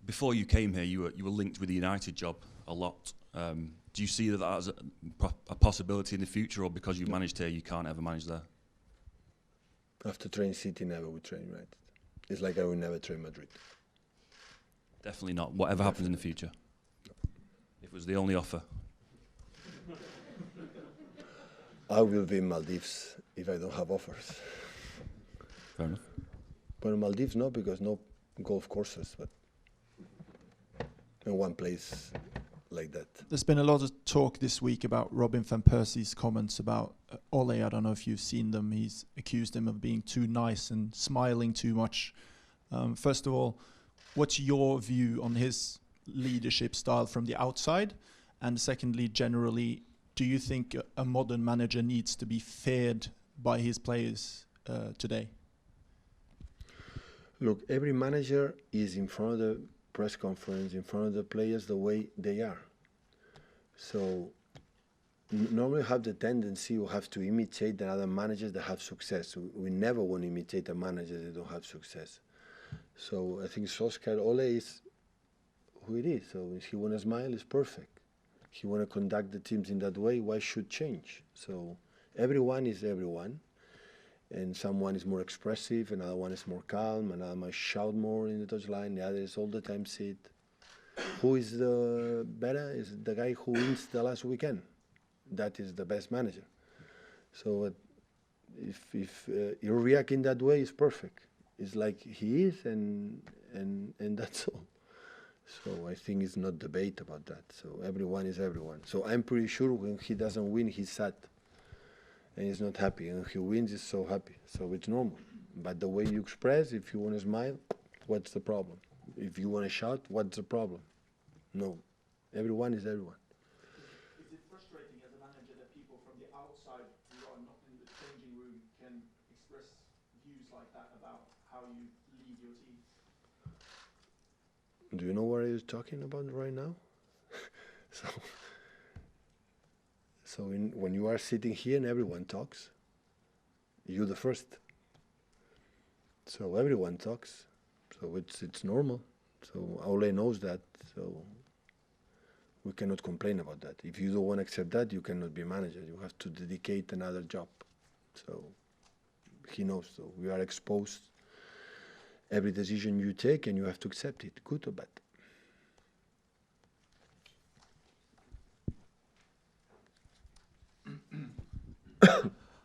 Before you came here, you were linked with the United job a lot. Do you see that as a possibility in the future, or because you've managed here, you can't ever manage there? After training City, never would train United. It's like I would never train Madrid. Definitely not. Whatever happens in the future. If it was the only offer. I will be in Maldives if I don't have offers. Fair enough. But in Maldives, no, because no golf courses, but in one place like that. There's been a lot of talk this week about Robin van Persie's comments about Ole. I don't know if you've seen them. He's accused him of being too nice and smiling too much. First of all, what's your view on his leadership style from the outside? And secondly, generally, do you think a modern manager needs to be feared by his players today? Look, every manager is in front of the press conference, in front of the players the way they are. So normally have the tendency you have to imitate the other managers that have success. We never want to imitate a manager that don't have success. So I think Solskjaer, Ole is who it is. So if he want to smile, it's perfect. He want to conduct the teams in that way, why should change? So everyone is everyone. And someone is more expressive, another one is more calm, another might shout more in the touchline, the other is all the time sit. Who is the better? Is the guy who wins the last weekend. That is the best manager. So if you react in that way, it's perfect. It's like he is, and that's all. So I think it's not debate about that. So everyone is everyone. So I'm pretty sure when he doesn't win, he's sad. And he's not happy, and if he wins, he's so happy. So it's normal. But the way you express, if you want to smile, what's the problem? If you want to shout, what's the problem? No. Everyone is everyone. Is it frustrating as a manager that people from the outside who are not in the changing room can express views like that about how you lead your team? Do you know what he's talking about right now? So when you are sitting here and everyone talks, you're the first. So everyone talks. So it's normal. So Ole knows that. So we cannot complain about that. If you don't want to accept that, you cannot be manager. You have to dedicate another job. So he knows. So we are exposed. Every decision you take, and you have to accept it, good or bad.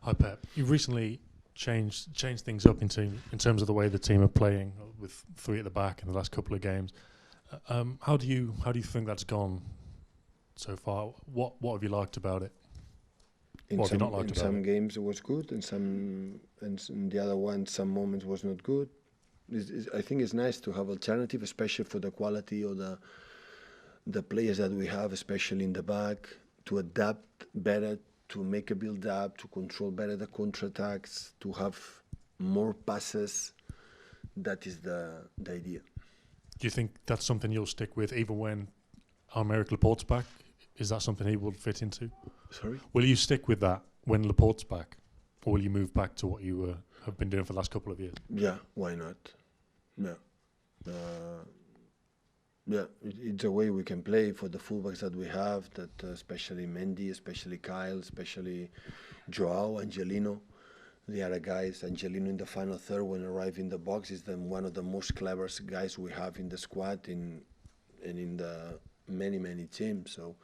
Hi Pep. You've recently changed things up in terms of the way the team are playing, with 3 at the back in the last couple of games. How do you think that's gone so far? What have you liked about it? What have you not liked about it? In some games it was good, and in the other one some moments was not good. I think it's nice to have alternative, especially for the quality of the players that we have, especially in the back, to adapt better, to make a build-up, to control better the counterattacks, to have more passes. That is the idea. Do you think that's something you'll stick with even when Aymeric Laporte's back? Is that something he will fit into? Sorry? Will you stick with that when Laporte's back? Or will you move back to what you have been doing for the last couple of years? Yeah, why not? Yeah. It's a way we can play for the fullbacks that we have, that especially Mendy, especially Kyle, especially Joao, Angelino. The other guys, Angelino in the final third when arrive in the box is one of the most cleverest guys we have in the squad and in the many teams. So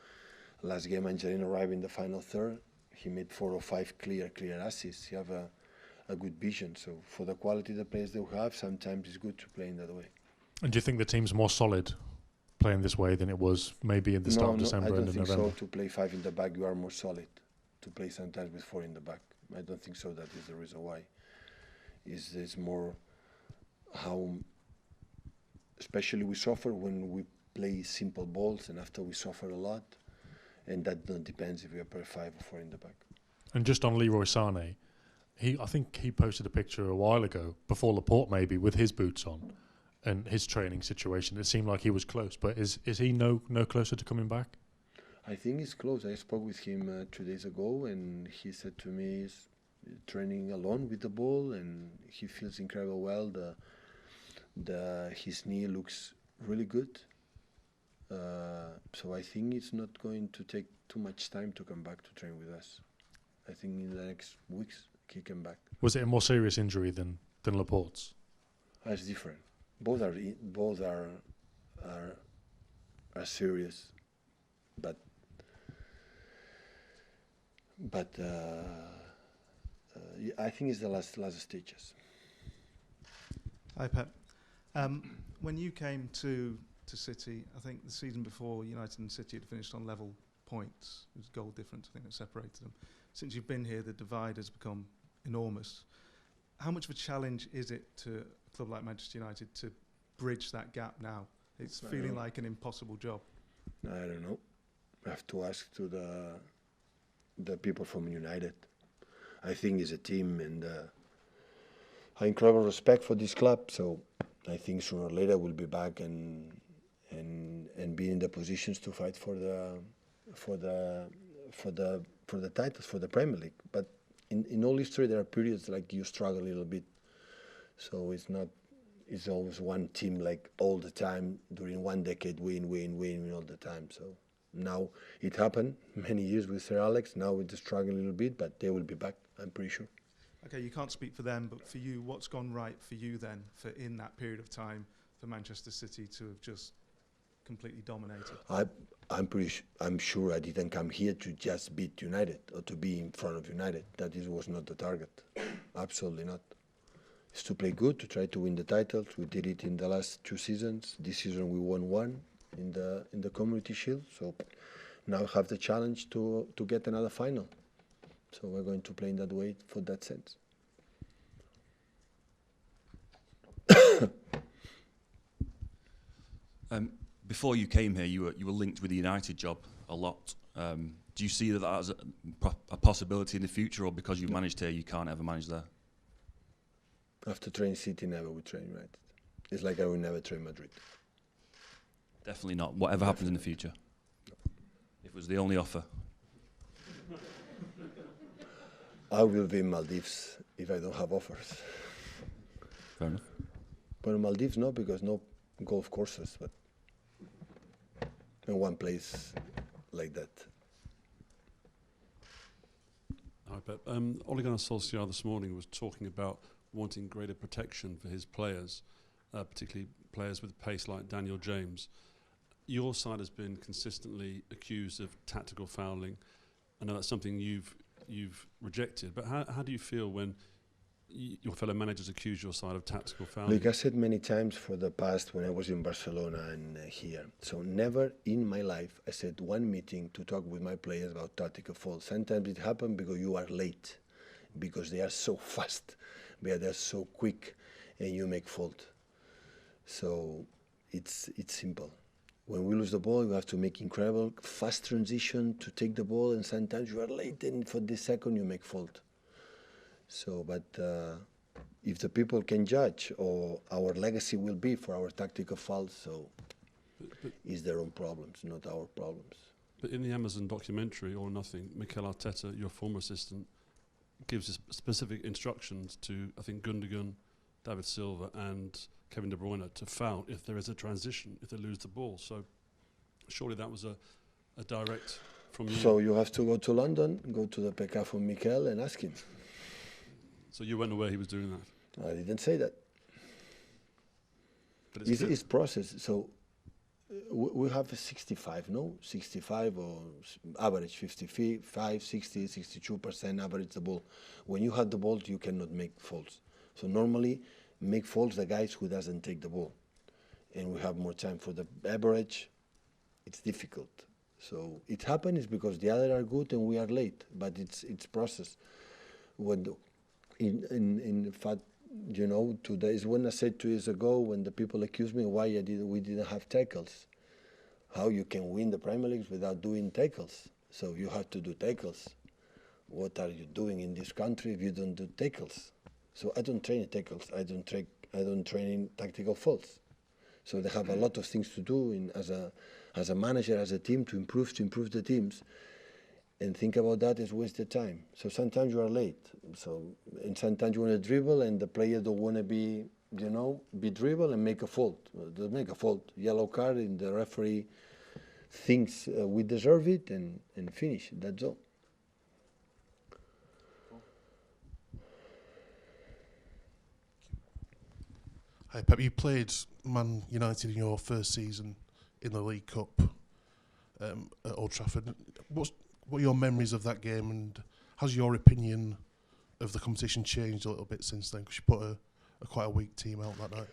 last game Angelino arrived in the final third. He made 4 or 5 clear assists. He have a good vision. So for the quality of the players they have, sometimes it's good to play in that way. And do you think the team's more solid playing this way than it was maybe in the start of December and of November? I don't think so. To play 5 in the back, you are more solid. To play sometimes with 4 in the back, I don't think so. That is the reason why. It's more how, especially we suffer when we play simple balls, and after we suffer a lot, and that depends if we play 5 or 4 in the back. And just on Leroy Sané, I think he posted a picture a while ago, before Laporte maybe, with his boots on. And his training situation, it seemed like he was close, but is he no closer to coming back? I think he's close. I spoke with him 2 days ago, and he said to me he's training alone with the ball, and he feels incredible well. His knee looks really good. So I think it's not going to take too much time to come back to train with us. I think in the next weeks he can back. Was it a more serious injury than Laporte's? It's different. Both are serious, but I think it's the last stages. Hi Pep. When you came to City, I think the season before United and City had finished on level points. It was goal difference, I think, that separated them. Since you've been here, the divide has become enormous. How much of a challenge is it to a club like Manchester United to bridge that gap now? It's feeling like an impossible job. I don't know. I have to ask to the people from United. I think it's a team, and I have incredible respect for this club. So I think sooner or later we'll be back and be in the positions to fight for the titles, for the Premier League. But in all history there are periods like you struggle a little bit. So it's always one team like all the time during one decade win all the time. So now it happened many years with Sir Alex. Now we're just struggling a little bit, but they will be back, I'm pretty sure. Okay, you can't speak for them, but for you, what's gone right for you then, for in that period of time, for Manchester City to have just completely dominated? I'm sure I didn't come here to just beat United or to be in front of United. That was not the target. Absolutely not. It's to play good, to try to win the titles. We did it in the last 2 seasons. This season we won 1 in the Community Shield. So now we have the challenge to get another final. So we're going to play in that way for that sense. Before you came here, you were linked with the United job a lot. Do you see that as a possibility in the future, or because you managed here, you can't ever manage there? After train City, never would train United. It's like I will never train Madrid. Definitely not. Whatever happens in the future. If it was the only offer. I will be in Maldives if I don't have offers. Fair enough. But in Maldives, no, because no golf courses, but in one place like that. Hi, Pep. Ole Gunnar Solskjaer this morning was talking about wanting greater protection for his players, particularly players with pace like Daniel James. Your side has been consistently accused of tactical fouling. I know that's something you've rejected, but how do you feel when your fellow managers accuse your side of tactical fouling? Like I said many times for the past when I was in Barcelona and here, so never in my life I said one meeting to talk with my players about tactical faults. Sometimes it happens because you are late, because they are so fast, they're so quick, and you make fault. So it's simple. When we lose the ball, you have to make incredible fast transition to take the ball, and sometimes you are late, and for this second you make fault. So, but if the people can judge, or our legacy will be for our tactical faults, so it's their own problems, not our problems. But in the Amazon documentary, Or Nothing, Mikel Arteta, your former assistant, gives us specific instructions to, I think, Gundogan, David Silva and Kevin De Bruyne to foul if there is a transition, if they lose the ball. So surely that was a direct from you. So you have to go to London, go to the PK from Mikel and ask him. So you weren't aware he was doing that? I didn't say that. But It's process. So we have a 65, no? 65 or average 55, 60, 62% average the ball. When you have the ball, you cannot make faults. So normally make faults the guys who doesn't take the ball. And we have more time for the average. It's difficult. So it happens because the other are good and we are late, but it's process. When in fact, you know, 2 days when I said 2 years ago when the people accused me why we didn't have tackles. How you can win the Premier League without doing tackles? So you have to do tackles. What are you doing in this country if you don't do tackles? So I don't train in tackles. I don't train in tactical faults. So they have a lot of things to do as a manager, as a team, to improve the teams. And think about that is waste the time. So sometimes you are late. So and sometimes you want to dribble and the player don't want to be you know, be dribble and make a fault. Don't make a fault. Yellow card, and the referee thinks we deserve it, and finish. That's all. Hi Pep, you played Man United in your first season in the League Cup at Old Trafford. What are your memories of that game, and has your opinion of the competition changed a little bit since then? Because you put a quite a weak team out that night.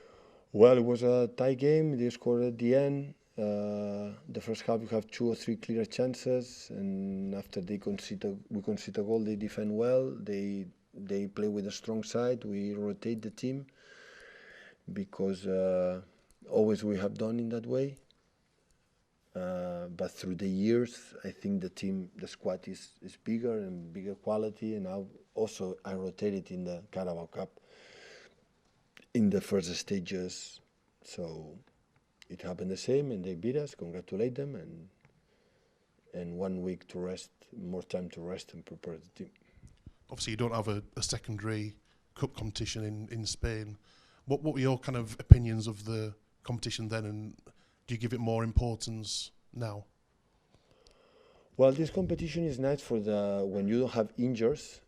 Well, it was a tie game. They scored at the end. The first half, you have 2 or 3 clear chances, and after we concede a goal, they defend well. They play with a strong side. We rotate the team because always we have done in that way. But through the years, I think the squad is bigger and bigger quality, and now also I rotated in the Carabao Cup in the first stages, so it happened the same, and they beat us. Congratulate them, and 1 week to rest, more time to rest and prepare the team. Obviously, you don't have a secondary cup competition in Spain. What were your kind of opinions of the competition then, and do you give it more importance now? Well, this competition is nice for when you don't have injuries.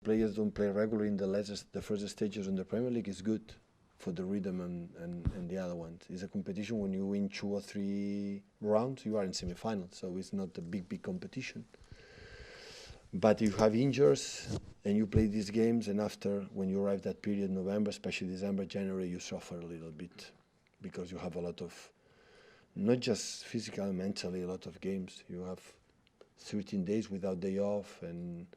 Players don't play regularly in the first stages in the Premier League. Is good for the rhythm and the other ones. It's a competition when you win 2 or 3 rounds, you are in semi-final, so it's not a big competition. But if you have injuries and you play these games, and after, when you arrive that period, November, especially December, January, you suffer a little bit because you have a lot of, not just physical and mentally, a lot of games. You have 13 days without day off, and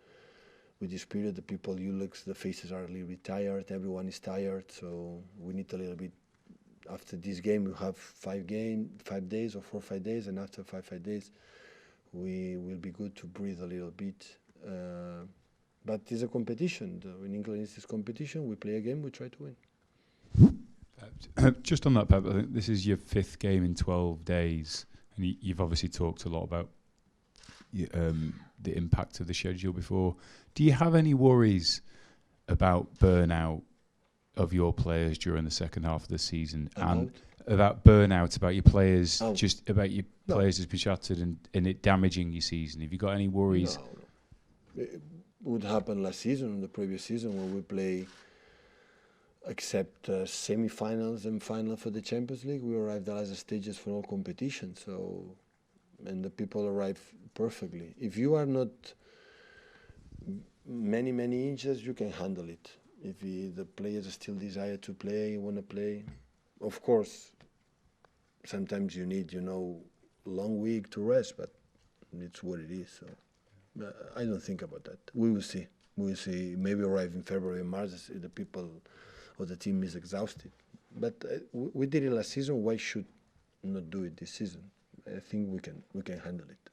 with this period, the faces are a little bit tired, everyone is tired, so we need a little bit. After this game, we have 5 days or 4 or 5 days, and after 5 days, we will be good to breathe a little bit. But it's a competition. In England, it's this competition. We play a game, we try to win. Just on that, Pep, I think this is your 5th game in 12 days, and you've obviously talked a lot about the impact of the schedule before. Do you have any worries about burnout of your players during the second half of the season, and about burnout about your players, just about your players has been shattered and it damaging your season? Have you got any worries? No. It would happen last season, the previous season, when we play, except semi-finals and final for the Champions League, we arrived at the last stages for all competitions. So, and the people arrive perfectly. If you are not many inches, you can handle it. If the players still desire to play, want to play, of course, sometimes you need, long week to rest, but it's what it is. So I don't think about that. We will see. We will see. Maybe arrive in February and March, the people or the team is exhausted. But we did it last season. Why should not do it this season? I think we can handle it.